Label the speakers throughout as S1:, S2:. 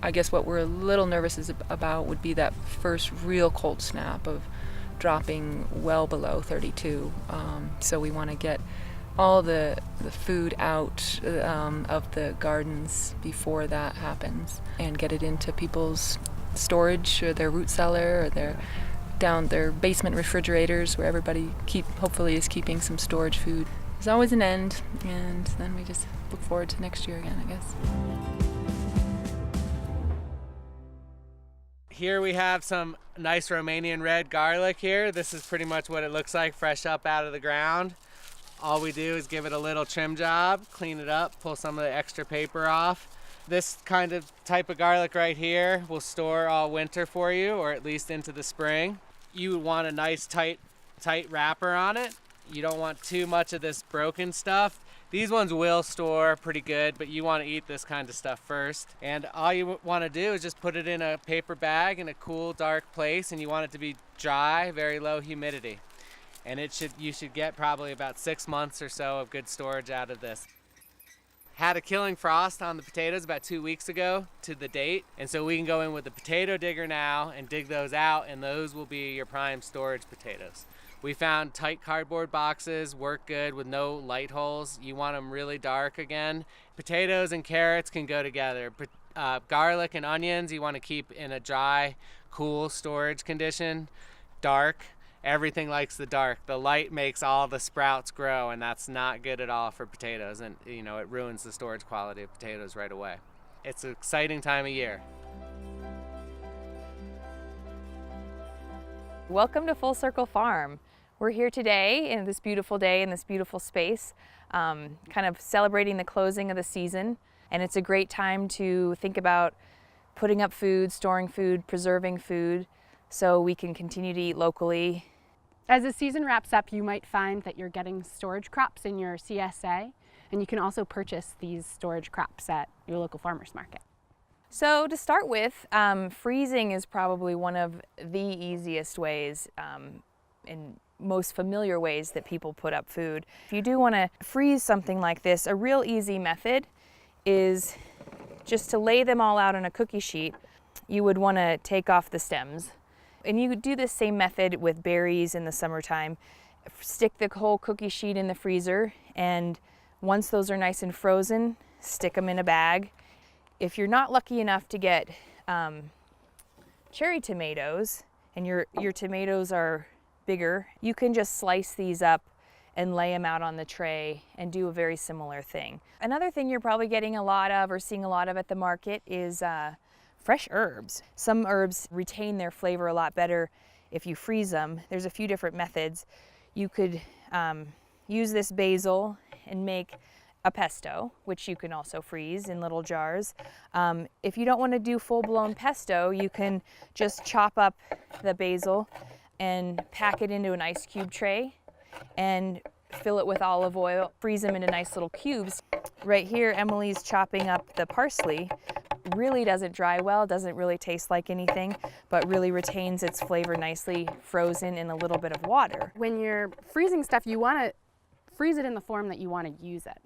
S1: I guess what we're a little nervous about would be that first real cold snap of dropping well below 32. So we want to get all the food out of the gardens before that happens and get it into people's storage or their root cellar or their basement refrigerators where everybody hopefully is keeping some storage food. There's always an end, and then we just look forward to next year again, I guess.
S2: Here we have some nice Romanian red garlic here. This is pretty much what it looks like fresh up out of the ground. All we do is give it a little trim job, clean it up, pull some of the extra paper off. This kind of type of garlic right here will store all winter for you, or at least into the spring. You would want a nice tight wrapper on it. You don't want too much of this broken stuff. These ones will store pretty good, but you want to eat this kind of stuff first. And all you want to do is just put it in a paper bag in a cool, dark place, and you want it to be dry, very low humidity. And you should get probably about 6 months or so of good storage out of this. Had a killing frost on the potatoes about 2 weeks ago to the date, and so we can go in with the potato digger now and dig those out, and those will be your prime storage potatoes. We found tight cardboard boxes work good with no light holes. You want them really dark again. Potatoes and carrots can go together. Garlic and onions you want to keep in a dry, cool storage condition. Dark, everything likes the dark. The light makes all the sprouts grow, and that's not good at all for potatoes, and it ruins the storage quality of potatoes right away. It's an exciting time of year.
S3: Welcome to Full Circle Farm. We're here today in this beautiful day in this beautiful space, kind of celebrating the closing of the season. And it's a great time to think about putting up food, storing food, preserving food, so we can continue to eat locally.
S4: As the season wraps up, you might find that you're getting storage crops in your CSA, and you can also purchase these storage crops at your local farmer's market.
S3: So to start with, freezing is probably one of the easiest ways and most familiar ways that people put up food. If you do want to freeze something like this, a real easy method is just to lay them all out on a cookie sheet. You would want to take off the stems. And you could do the same method with berries in the summertime. Stick the whole cookie sheet in the freezer, and once those are nice and frozen, stick them in a bag. If you're not lucky enough to get cherry tomatoes, and your tomatoes are bigger, you can just slice these up and lay them out on the tray and do a very similar thing. Another thing you're probably getting a lot of or seeing a lot of at the market is fresh herbs. Some herbs retain their flavor a lot better if you freeze them. There's a few different methods. You could use this basil and make a pesto, which you can also freeze in little jars. If you don't want to do full-blown pesto, you can just chop up the basil and pack it into an ice cube tray and fill it with olive oil, freeze them into nice little cubes. Right here, Emily's chopping up the parsley. Really doesn't dry well, doesn't really taste like anything, but really retains its flavor nicely frozen in a little bit of water.
S4: When you're freezing stuff, you want to freeze it in the form that you want to use it.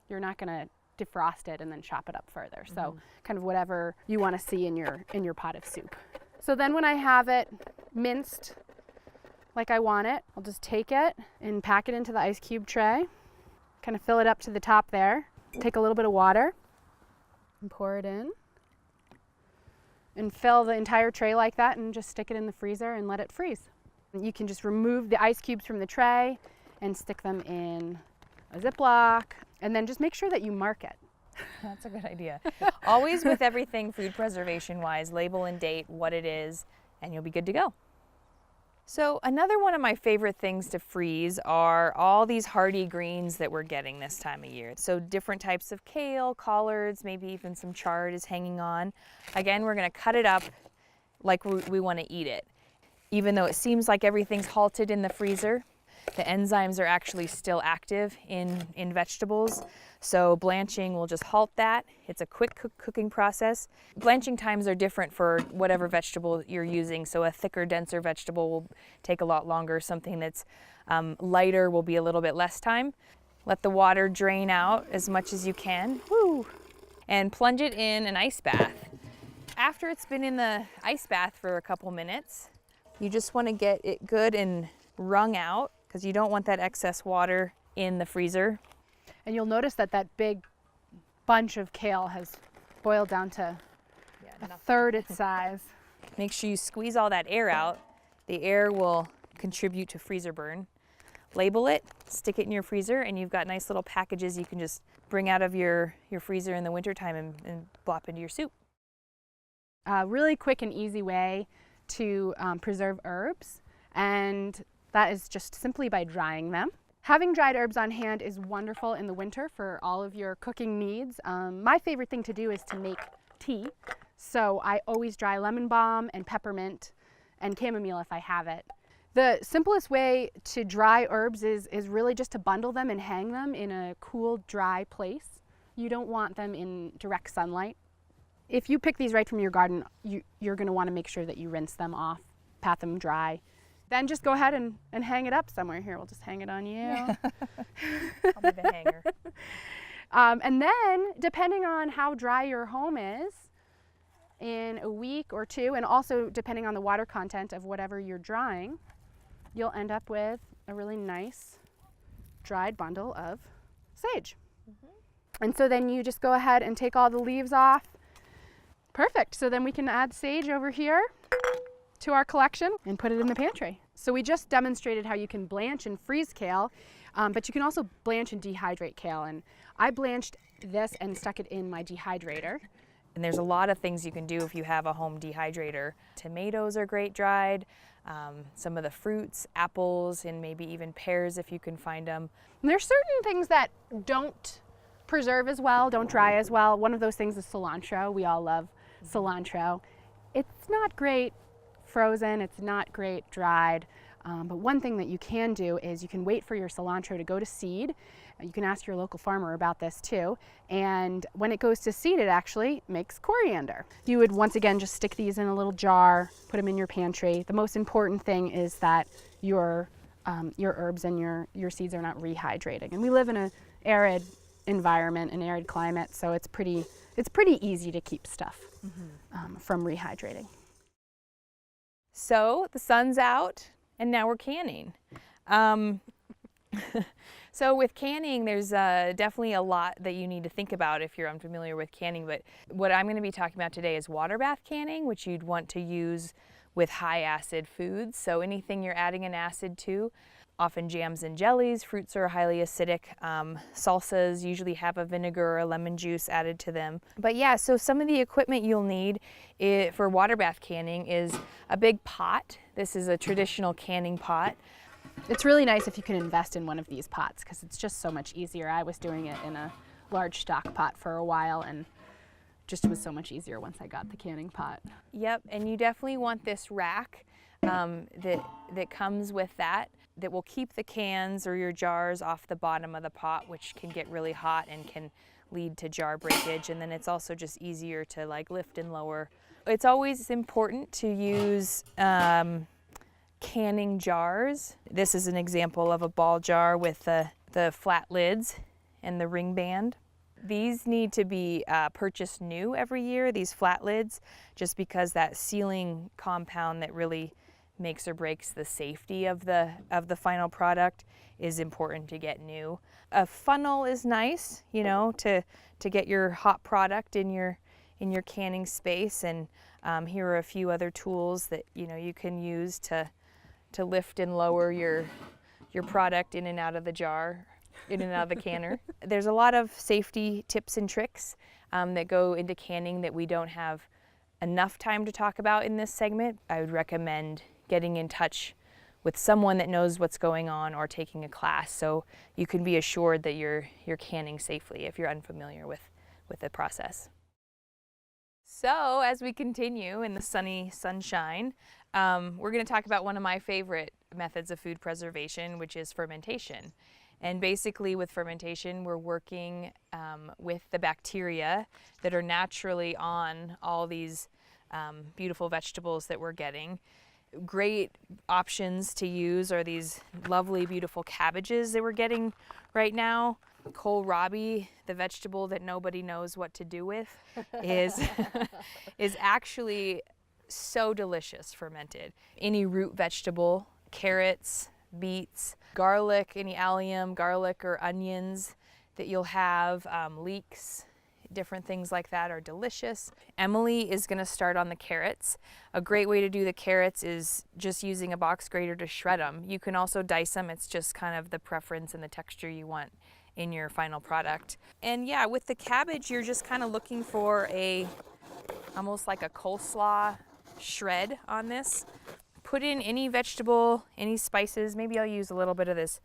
S4: You're not going to defrost it and then chop it up further. So kind of whatever you want to see in your pot of soup. So then when I have it minced like I want it, I'll just take it and pack it into the ice cube tray, kind of fill it up to the top there, take a little bit of water and pour it in, and fill the entire tray like that and just stick it in the freezer and let it freeze. You can just remove the ice cubes from the tray and stick them in a Ziploc, and then just make sure that you mark it.
S3: That's a good idea. Always with everything food preservation wise, label and date what it is, and you'll be good to go. So another one of my favorite things to freeze are all these hardy greens that we're getting this time of year. So different types of kale, collards, maybe even some chard is hanging on. Again, we're going to cut it up like we want to eat it. Even though it seems like everything's halted in the freezer, the enzymes are actually still active in vegetables. So blanching will just halt that. It's a quick cooking process. Blanching times are different for whatever vegetable you're using. So a thicker, denser vegetable will take a lot longer. Something that's lighter will be a little bit less time. Let the water drain out as much as you can. Woo! And plunge it in an ice bath. after it's been in the ice bath for a couple minutes, you just want to get it good and wrung out because you don't want that excess water in the freezer.
S4: And you'll notice that that big bunch of kale has boiled down to a third its size.
S3: Make sure you squeeze all that air out. The air will contribute to freezer burn. Label it, stick it in your freezer, and you've got nice little packages you can just bring out of your freezer in the wintertime and plop into your soup.
S4: A really quick and easy way to preserve herbs, and that is just simply by drying them. Having dried herbs on hand is wonderful in the winter for all of your cooking needs. My favorite thing to do is to make tea. So I always dry lemon balm and peppermint and chamomile if I have it. The simplest way to dry herbs is really just to bundle them and hang them in a cool, dry place. You don't want them in direct sunlight. If you pick these right from your garden, you're going to want to make sure that you rinse them off, pat them dry. Then just go ahead and hang it up somewhere. Here, we'll just hang it on you.
S3: I'll be the hanger.
S4: And then, depending on how dry your home is, in a week or two, and also depending on the water content of whatever you're drying, you'll end up with a really nice dried bundle of sage. And so then you just go ahead and take all the leaves off. Perfect. So then we can add sage over here to our collection and put it in the pantry. So we just demonstrated how you can blanch and freeze kale, but you can also blanch and dehydrate kale. And I blanched this and stuck it in my dehydrator.
S3: And there's a lot of things you can do if you have a home dehydrator. Tomatoes are great dried, some of the fruits, apples, and maybe even pears if you can find them.
S4: And there's certain things that don't preserve as well, don't dry as well. One of those things is cilantro. We all love cilantro. It's not great frozen, it's not great dried, but one thing that you can do is you can wait for your cilantro to go to seed. You can ask your local farmer about this too, and when it goes to seed it actually makes coriander. You would once again just stick these in a little jar, put them in your pantry. The most important thing is that your herbs and your seeds are not rehydrating, and we live in an arid environment, an arid climate, so it's pretty easy to keep stuff from rehydrating.
S3: So the sun's out and now we're canning. So with canning, there's definitely a lot that you need to think about if you're unfamiliar with canning, but what I'm going to be talking about today is water bath canning, which you'd want to use with high acid foods. So anything you're adding an acid to, often jams and jellies, fruits are highly acidic, salsas usually have a vinegar or a lemon juice added to them. But yeah, so some of the equipment you'll need for water bath canning is a big pot. This is a traditional canning pot.
S4: It's really nice if you can invest in one of these pots because it's just so much easier. I was doing it in a large stock pot for a while and just was so much easier once I got the canning pot.
S3: Yep, and you definitely want this rack that comes with that will keep the cans or your jars off the bottom of the pot, which can get really hot and can lead to jar breakage. And then it's also just easier to like lift and lower. It's always important to use canning jars. This is an example of a ball jar with the flat lids and the ring band. These need to be purchased new every year, these flat lids, just because that sealing compound that really makes or breaks the safety of the final product is important to get new. A funnel is nice, you know, to get your hot product in your canning space, and here are a few other tools that you can use to lift and lower your product in and out of the jar, in and out of the canner. There's a lot of safety tips and tricks that go into canning that we don't have enough time to talk about in this segment. I would recommend getting in touch with someone that knows what's going on or taking a class so you can be assured that you're canning safely if you're unfamiliar with the process. So as we continue in the sunny sunshine, we're going to talk about one of my favorite methods of food preservation, which is fermentation. And basically with fermentation, we're working with the bacteria that are naturally on all these beautiful vegetables that we're getting. Great options to use are these lovely, beautiful cabbages that we're getting right now. kohlrabi, the vegetable that nobody knows what to do with, is is actually so delicious fermented. Any root vegetable, carrots, beets, garlic, any allium, garlic or onions that you'll have, leeks, different things like that are delicious. Emily is going to start on the carrots. A great way to do the carrots is just using a box grater to shred them. You can also dice them. It's just kind of the preference and the texture you want in your final product. And yeah, with the cabbage, you're just kind of looking for almost like a coleslaw shred on this. Put in any vegetable, any spices. Maybe I'll use a little bit of this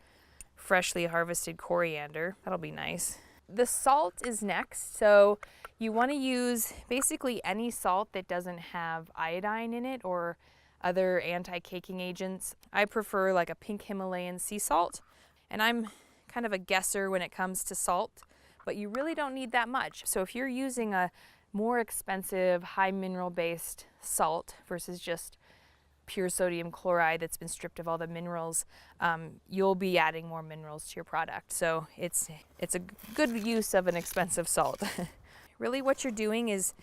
S3: freshly harvested coriander. That'll be nice. The salt is next, so you want to use basically any salt that doesn't have iodine in it or other anti-caking agents. I prefer like a pink Himalayan sea salt, and I'm kind of a guesser when it comes to salt, but you really don't need that much. So if you're using a more expensive, high mineral based salt versus just pure sodium chloride that's been stripped of all the minerals, you'll be adding more minerals to your product. So it's a good use of an expensive salt. Really what you're doing is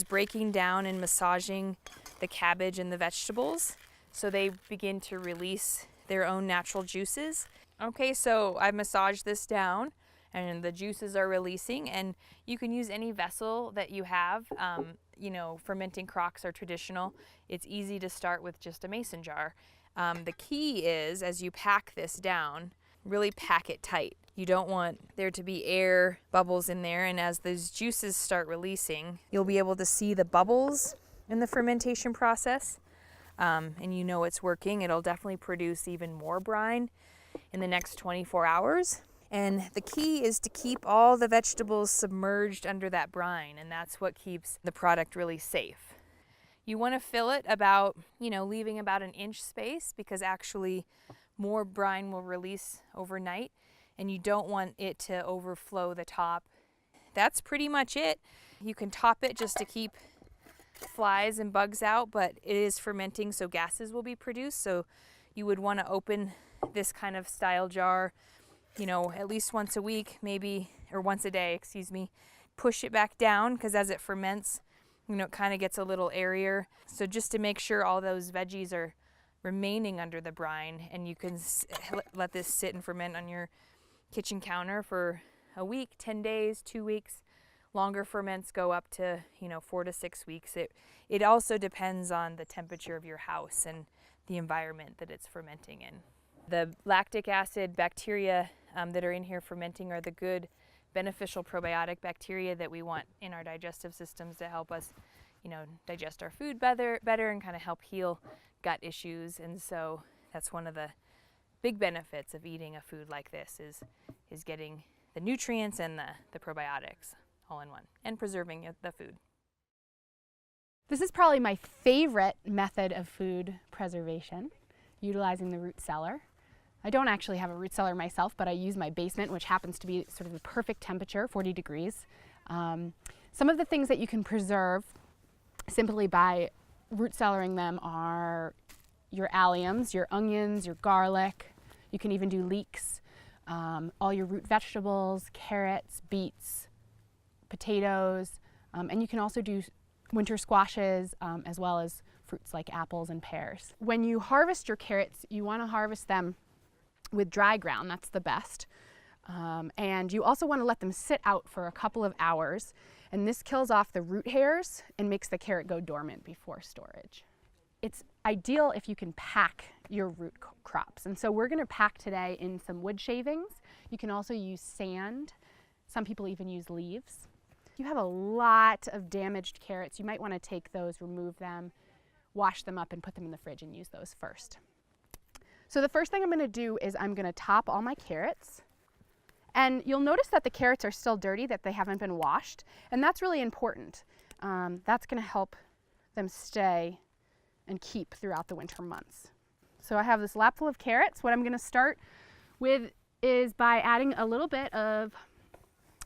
S3: breaking down and massaging the cabbage and the vegetables so they begin to release their own natural juices. Okay, so I've massaged this down and the juices are releasing, and you can use any vessel that you have. You know, fermenting crocks are traditional. It's easy to start with just a mason jar. The key is, as you pack this down, really pack it tight. You don't want there to be air bubbles in there, and as those juices start releasing, you'll be able to see the bubbles in the fermentation process, and you know it's working. It'll definitely produce even more brine in the next 24 hours. And the key is to keep all the vegetables submerged under that brine, and that's what keeps the product really safe. You want to fill it about, leaving about an inch space, because actually more brine will release overnight, and you don't want it to overflow the top. That's pretty much it. You can top it just to keep flies and bugs out, but it is fermenting, so gases will be produced. So you would want to open this kind of style jar at least once a week, maybe, or once a day, push it back down, because as it ferments, it kind of gets a little airier. So just to make sure all those veggies are remaining under the brine, and you can let this sit and ferment on your kitchen counter for a week, 10 days, 2 weeks. Longer ferments go up to, 4 to 6 weeks. It also depends on the temperature of your house and the environment that it's fermenting in. The lactic acid bacteria that are in here fermenting are the good beneficial probiotic bacteria that we want in our digestive systems to help us, digest our food better and kind of help heal gut issues. And so that's one of the big benefits of eating a food like this is getting the nutrients and the probiotics all in one, and preserving the food.
S4: This is probably my favorite method of food preservation, utilizing the root cellar. I don't actually have a root cellar myself, but I use my basement, which happens to be sort of the perfect temperature, 40 degrees. Some of the things that you can preserve simply by root cellaring them are your alliums, your onions, your garlic. You can even do leeks, all your root vegetables, carrots, beets, potatoes, and you can also do winter squashes, as well as fruits like apples and pears. When you harvest your carrots, you want to harvest them with dry ground. That's the best. And you also want to let them sit out for a couple of hours, and this kills off the root hairs and makes the carrot go dormant before storage. It's ideal if you can pack your root crops, and so we're going to pack today in some wood shavings. You can also use sand. Some people even use leaves. If you have a lot of damaged carrots, you might want to take those, remove them, wash them up, and put them in the fridge and use those first. So the first thing I'm going to do is I'm going to top all my carrots. And you'll notice that the carrots are still dirty, that they haven't been washed. And that's really important. That's going to help them stay and keep throughout the winter months. So I have this lap full of carrots. What I'm going to start with is by adding a little bit of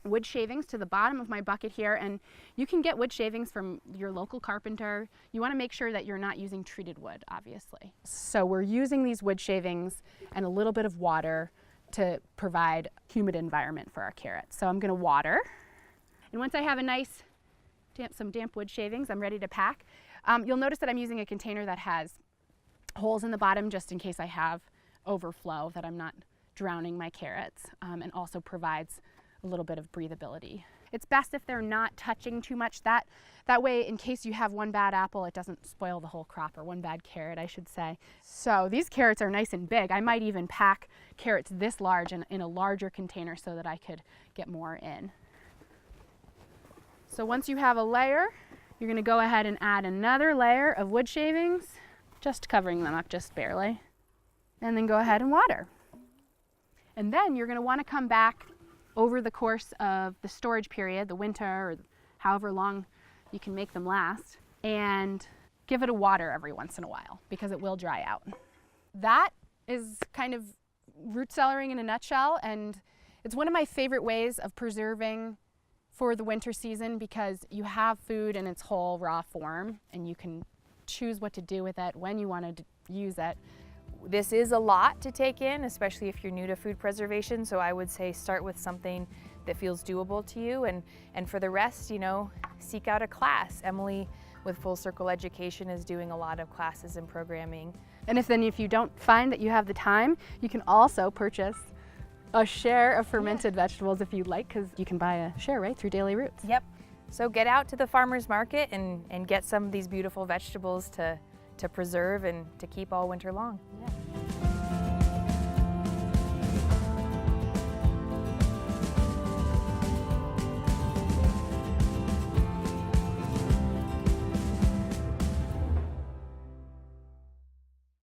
S4: wood shavings to the bottom of my bucket here, and you can get wood shavings from your local carpenter. You want to make sure that you're not using treated wood, obviously. So we're using these wood shavings and a little bit of water to provide humid environment for our carrots. So I'm going to water. And once I have a nice some damp wood shavings, I'm ready to pack. You'll notice that I'm using a container that has holes in the bottom just in case I have overflow, that I'm not drowning my carrots, and also provides a little bit of breathability. It's best if they're not touching too much. That way, in case you have one bad apple, it doesn't spoil the whole crop, or one bad carrot, I should say. So these carrots are nice and big. I might even pack carrots this large in a larger container so that I could get more in. So once you have a layer, you're going to go ahead and add another layer of wood shavings, just covering them up just barely, and then go ahead and water. And then you're going to want to come back over the course of the storage period, the winter, or however long you can make them last, and give it a water every once in a while because it will dry out. That is kind of root cellaring in a nutshell, and it's one of my favorite ways of preserving for the winter season because you have food in its whole raw form and you can choose what to do with it when you want to use it.
S3: This is a lot to take in, especially if you're new to food preservation, so I would say start with something that feels doable to you, and for the rest, you know, seek out a class. Emily with Full Circle Education is doing a lot of classes and programming.
S4: And if you don't find that you have the time, you can also purchase a share of fermented vegetables if you'd like, because you can buy a share right through Daily Roots.
S3: Yep. So get out to the farmer's market and get some of these beautiful vegetables to preserve and to keep all winter long. Yeah.